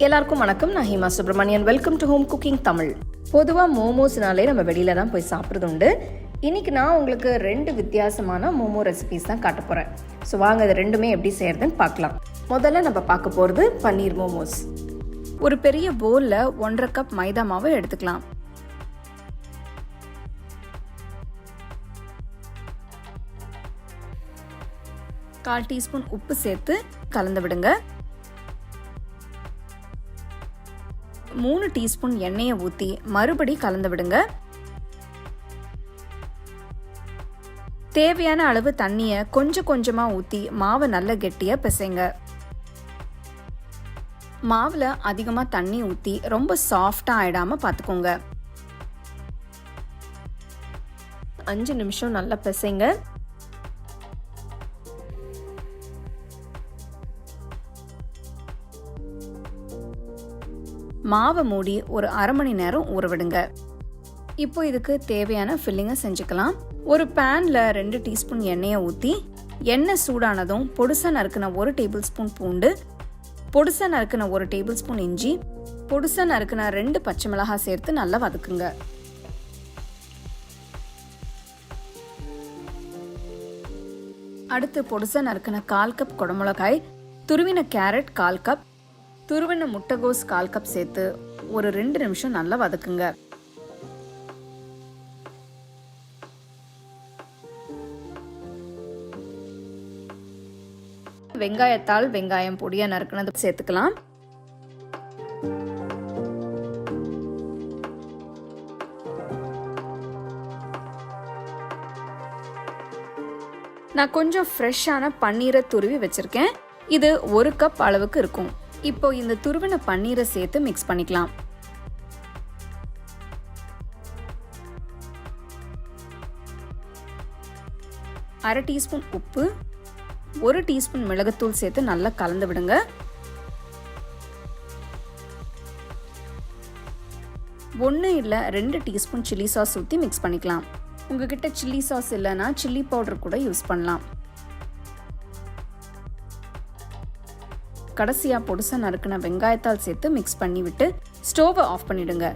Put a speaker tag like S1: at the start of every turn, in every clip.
S1: எல்லாருக்கும் வணக்கம். நான் Hima Subramanian. Welcome to home cooking Tamil. பொதுவாக மோமோஸ்னாலே நம்ம வெளியில தான் போய் சாப்பிட்றது உண்டு. இன்னைக்கு நான் உங்களுக்கு 2 வித்தியாசமான மோமோ ரெசிபிஸ் தான் காட்ட போகிறேன். ஸோ வாங்க இது ரெண்டுமே எப்படி செய்யறதுன்னு பார்க்கலாம். முதல்ல நம்ம பார்க்க போகிறது பன்னீர் மோமோஸ்.
S2: ஒரு பெரிய பவுலில் 1.5 கப் மைதா மாவு எடுத்துக்கலாம். கால் டீஸ்பூன் உப்பு சேர்த்து கலந்து விடுங்க. 3 டீஸ்பூன் எண்ணெயை ஊற்றி மறுபடி கலந்து விடுங்க. தேவையான அளவு தண்ணியை கொஞ்சம் கொஞ்சமாக ஊற்றி மாவை நல்ல கெட்டியாக பிசைங்க. மாவில் அதிகமாக தண்ணி ஊற்றி ரொம்ப சாஃப்டாக ஆயிடாமல் பார்த்துக்கோங்க.
S1: 5 நிமிஷம் நல்லா பிசைங்க.
S2: மாவை மூடி ஒரு அரை மணி நேரம் ஊற விடுங்க. இப்போ இதுக்கு தேவையான ஃபில்லிங்கை செஞ்சுக்கலாம். ஒரு பேனில் 2 டீஸ்பூன் எண்ணெயை ஊற்றி எண்ணெய் சூடானதும் பொடுசா நறுக்கின 1 டேபிள் ஸ்பூன் பூண்டு, பொடுசா நறுக்கின 1 டேபிள் ஸ்பூன் இஞ்சி, பொடுசா நறுக்கின 2 பச்சை மிளகாய் சேர்த்து நல்லா வதக்குங்க. அடுத்து பொடுசா நறுக்கின 1/4 கப் குடமிளகாய், துருவின கேரட் 1/4 கப், துருவின முட்டைகோஸ் 1/4 கப் சேர்த்து ஒரு 2 நிமிஷம் நல்லா வதக்குங்க. வெங்காயத்தால் வெங்காயம் பொடியா நறுக்கினது சேர்த்துக்கலாம். நான் கொஞ்சம் ஃப்ரெஷ்ஷான பன்னீரை துருவி வச்சிருக்கேன். இது 1 கப் அளவுக்கு இருக்கும். இப்போ இந்த துருவின பன்னீரை சேர்த்து மிக்ஸ் பண்ணிக்கலாம். அரை டீஸ்பூன் உப்பு, 1 டீஸ்பூன் மிளகுத்தூள் சேர்த்து நல்லா கலந்து விடுங்க. ஒன்று இல்லை 2 டீஸ்பூன் சில்லி சாஸ் ஊற்றி மிக்ஸ் பண்ணிக்கலாம். உங்ககிட்ட சில்லி சாஸ் இல்லைன்னா சில்லி பவுடர் கூட யூஸ் பண்ணலாம். கடைசியா பொடுசா நறுக்கின வெங்காயத்தால் சேர்த்து மிக்ஸ் பண்ணி விட்டு ஸ்டோவை ஆஃப் பண்ணிடுங்க.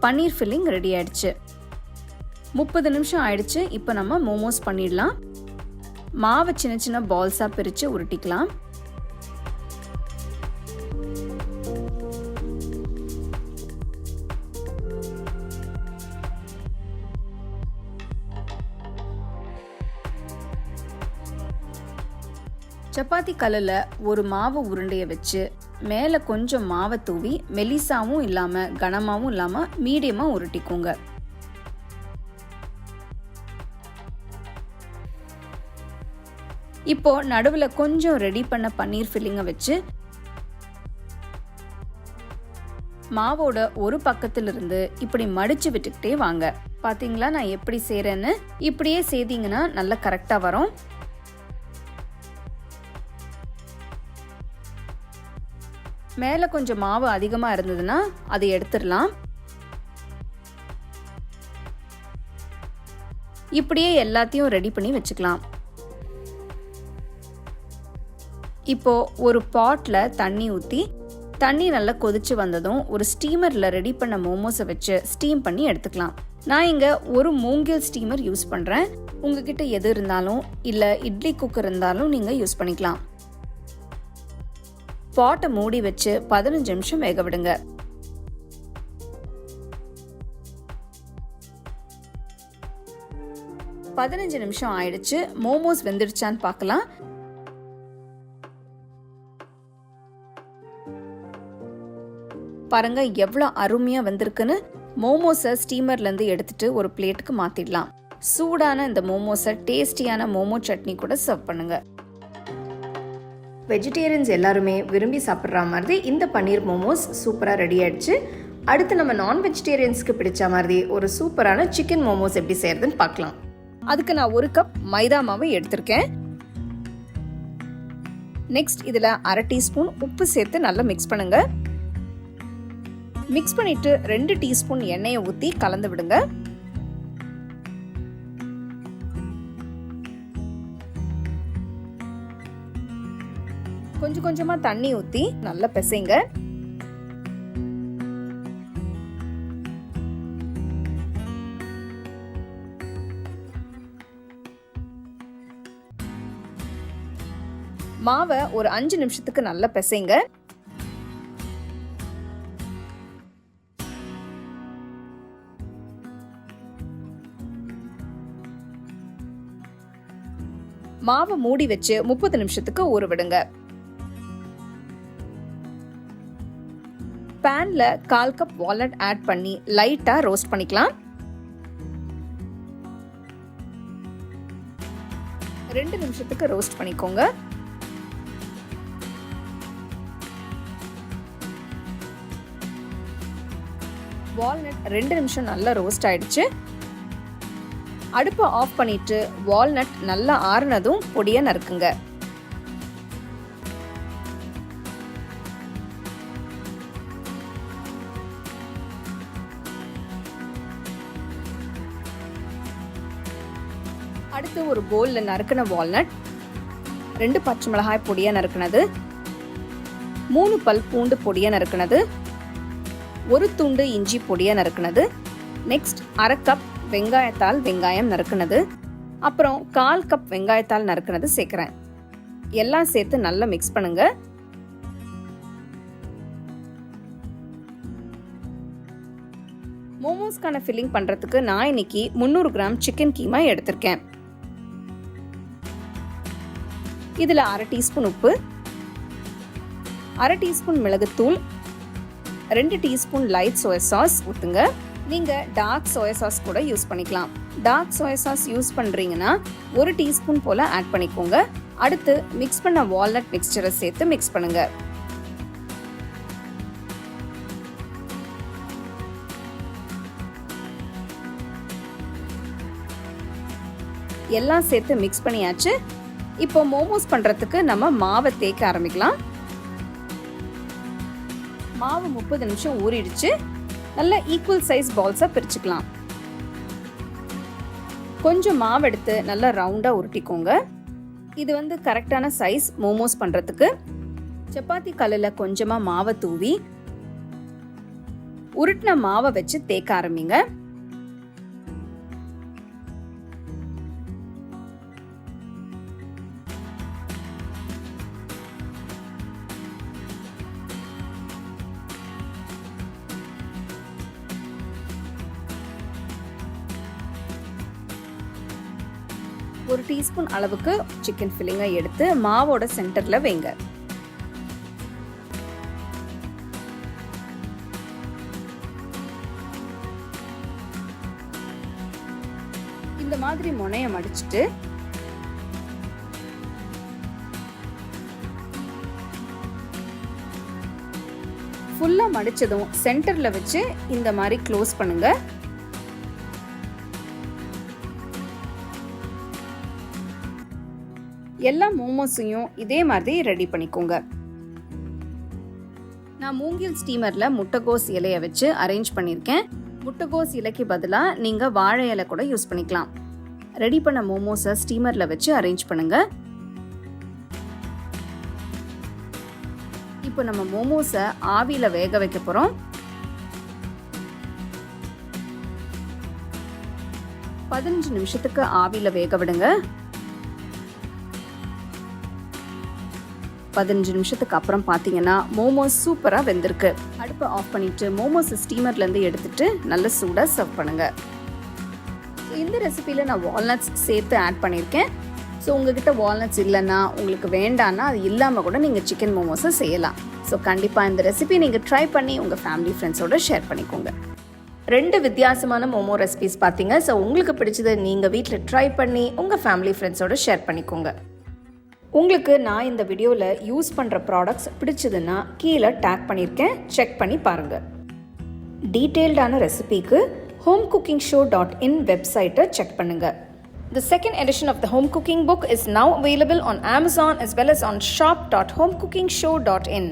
S2: பன்னீர் ஃபில்லிங் ரெடி ஆயிடுச்சு. 30 நிமிஷம் ஆயிடுச்சு. இப்போ நம்ம மோமோஸ் பண்ணிடலாம். மாவை சின்ன சின்ன பால்ஸா பிரிச்சு உருட்டிக்கலாம். சப்பாத்தி கல்லில் ஒரு மாவு உருண்டையை வச்சு மேலே கொஞ்சம் மாவை தூவி மெலிசாவும் இல்லாமல் கனமாவும் இல்லாமல் மீடியமாக உருட்டிக்கோங்க. இப்போ நடுவில் கொஞ்சம் ரெடி பண்ண பன்னீர் ஃபில்லிங்கை வச்சு மாவோட ஒரு பக்கத்திலிருந்து இப்படி மடிச்சு விட்டுக்கிட்டே வாங்க. பார்த்தீங்களா நான் எப்படி செய்கிறேன்னு? இப்படியே செய்தீங்கன்னா நல்லா கரெக்டாக வரும். மேலே கொஞ்சம் மாவு அதிகமாக இருந்ததுன்னா அதை எடுத்துடலாம். இப்படியே எல்லாத்தையும் ரெடி பண்ணி வச்சுக்கலாம். இப்போ ஒரு பாட்ல தண்ணி ஊற்றி தண்ணி நல்லா கொதிச்சு வந்ததும் ஒரு ஸ்டீமரில் ரெடி பண்ண மோமோஸை வச்சு ஸ்டீம் பண்ணி எடுத்துக்கலாம். நான் இங்கே ஒரு மூங்கில் ஸ்டீமர் யூஸ் பண்ணுறேன். உங்ககிட்ட எது இருந்தாலும் இல்லை இட்லி குக்கர் இருந்தாலும் நீங்கள் யூஸ் பண்ணிக்கலாம். பாட்டை மூடி வச்சு 15 நிமிஷம் வேக விடுங்க. பதினஞ்சு நிமிஷம் ஆயிடுச்சு. மோமோஸ் வெந்துடுச்சான்னு பார்க்கலாம். பாருங்க எவ்வளோ அருமையா வந்திருக்குன்னு. மோமோஸை ஸ்டீமர்ல இருந்து எடுத்துட்டு ஒரு பிளேட்டுக்கு மாத்திடலாம். சூடான இந்த மோமோஸை டேஸ்டியான மோமோ சட்னி கூட சர்வ் பண்ணுங்க.
S1: வெஜிடேரியன்ஸ் எல்லாருமே விரும்பி சாப்பிட்ற மாதிரி இந்த பன்னீர் மோமோஸ் சூப்பராக ரெடி ஆயிடுச்சு. அடுத்து நம்ம நான் வெஜிடேரியன்ஸ்க்கு பிடிச்ச மாதிரி ஒரு சூப்பரான சிக்கன் மோமோஸ் எப்படி செய்யறதுன்னு பார்க்கலாம்.
S2: அதுக்கு நான் 1 கப் மைதா மாவு எடுத்திருக்கேன். நெக்ஸ்ட் இதில் அரை டீஸ்பூன் உப்பு சேர்த்து நல்லா மிக்ஸ் பண்ணுங்க. மிக்ஸ் பண்ணிட்டு 2 டீஸ்பூன் எண்ணெயை ஊற்றி கலந்து விடுங்க. கொஞ்சம் கொஞ்சமாக தண்ணி ஊற்றி நல்லா பிசைங்க. மாவை ஒரு 5 நிமிஷத்துக்கு நல்லா பிசைங்க. மாவை மூடி வச்சு 30 நிமிஷத்துக்கு ஊற விடுங்க. பேன்ல 1/4 கப் வால்நட் ஆட் பண்ணி லைட்டா ரோஸ்ட் பண்ணிக்கலாம். 2 நிமிஷத்துக்கு ரோஸ்ட் பண்ணிக்கோங்க. வால்நட் 2 நிமிஷம் நல்லா ரோஸ்ட் ஆயிடுச்சு. அடுப்பை ஆஃப் பண்ணிட்டு வால்நட் நல்லா ஆறுனதும் பொடியா நறுக்குங்க. அடுத்து ஒரு பவுல்ல நறுக்கின வால்நட், 2 பச்சை மிளகாய் பொடியா நறுக்கினது, 3 பல் பூண்டு பொடியா நறுக்கினது, 1 துண்டு இஞ்சி பொடியா நறுக்கினது, நெக்ஸ்ட் 1/2 கப் வெங்காயத்தால் வெங்காயம் நறுக்கினது, அப்புறம் 1/4 கப் வெங்காயத்தால் நறுக்கினது சேர்க்கிறேன். எல்லாம் சேர்த்து நல்லா மிக்ஸ் பண்ணுங்க. மோமோஸ்க்கான ஃபில்லிங் பண்றதுக்கு நான் இன்னைக்கு 300 கிராம் சிக்கன் கீமா எடுத்திருக்கேன். இதுல 1/2 டீஸ்பூன் உப்பு, 1/2 டீஸ்பூன் மிளகுத்தூள், 2 டீஸ்பூன் லைட் சோயா சாஸ் ஊத்துங்க. நீங்க டார்க் சோயா சாஸ் கூட யூஸ் பண்ணிக்கலாம். டார்க் சோயா சாஸ் யூஸ் பண்றீங்கன்னா 1 டீஸ்பூன் போல ஆட் பண்ணிக்கோங்க. அடுத்து மிக்ஸ் பண்ண வால்நட் மிக்ஸ்சரை சேர்த்து மிக்ஸ் பண்ணுங்க. எல்லாம் சேர்த்து மிக்ஸ் பண்ணியாச்சு. இப்போ மோமோஸ் பண்றதுக்கு நம்ம மாவை தேய்க்க ஆரம்பிக்கலாம். மாவு 30 நிமிஷம் ஊறிடுச்சு. நல்ல ஈக்குவல் சைஸ் பால்ஸா பிரிச்சுக்கலாம். கொஞ்சம் மாவு எடுத்து நல்லா ரவுண்டா உருட்டிக்கோங்க. இது கரெக்டான சைஸ் மோமோஸ் பண்றதுக்கு. சப்பாத்தி கல்லுல கொஞ்சமா மாவை தூவி உருட்டின மாவை வச்சு தேய்க்க ஆரம்பிங்க. ஒரு டீஸ்பூன் அளவுக்கு சிக்கன் ஃபில்லிங்கை எடுத்து மாவோட சென்டர்ல வைங்க. இந்த மாதிரி முனைய மடிச்சிட்டு ஃபுல்லா மடிச்சதும் சென்டர்ல வச்சு இந்த மாதிரி க்ளோஸ் பண்ணுங்க. எல்லா மோமோஸையும் இதே மாதிரி ரெடி பண்ணிக்கோங்க. நான் மூங்கில் ஸ்டீமர்ல முட்டைகோஸ் இலைய வச்சு அரேஞ்ச் பண்ணியிருக்கேன். முட்டைகோஸ் இலைக்கு பதிலாக நீங்க வாழை இலை கூட யூஸ் பண்ணிக்கலாம். ரெடி பண்ண மோமோஸை ஸ்டீமர்ல வச்சு அரேஞ்ச் பண்ணுங்க. இப்போ நம்ம மோமோஸை ஆவியில வேக வைக்க போறோம். 15 நிமிஷத்துக்கு ஆவியில வேக விடுங்க. 15 நிமிஷத்துக்கு அப்புறம் பார்த்தீங்கன்னா மோமோஸ் சூப்பராக வெந்திருக்கு. அடுப்பை ஆஃப் பண்ணிட்டு மோமோஸ் ஸ்டீமர்லேருந்து எடுத்துட்டு நல்ல சூடாக சர்வ் பண்ணுங்க. இந்த ரெசிபியில் நான் வால்நட்ஸ் சேர்த்து ஆட் பண்ணியிருக்கேன். ஸோ உங்ககிட்ட வால்நட்ஸ் இல்லைன்னா, உங்களுக்கு வேண்டான்னா அது இல்லாமல் கூட நீங்கள் சிக்கன் மோமோஸை செய்யலாம். ஸோ கண்டிப்பாக இந்த ரெசிபி நீங்கள் ட்ரை பண்ணி உங்கள் ஃபேமிலி ஃப்ரெண்ட்ஸோட ஷேர் பண்ணிக்கோங்க.
S1: 2 வித்தியாசமான மோமோ ரெசிபிஸ் பார்த்தீங்க. ஸோ உங்களுக்கு பிடிச்சதை நீங்கள் வீட்டில் ட்ரை பண்ணி உங்கள் ஃபேமிலி ஃப்ரெண்ட்ஸோட ஷேர் பண்ணிக்கோங்க. உங்களுக்கு நான் இந்த வீடியோவில் யூஸ் பண்ணுற ப்ராடக்ட்ஸ் பிடிச்சதுன்னா கீழே டேக் பண்ணியிருக்கேன், செக் பண்ணி பாருங்கள். டீட்டெயில்டான ரெசிபிக்கு homecookingshow.in வெப்சைட்டை செக் பண்ணுங்கள். The second edition of the home cooking book is now available on Amazon as well as on shop.homecookingshow.in.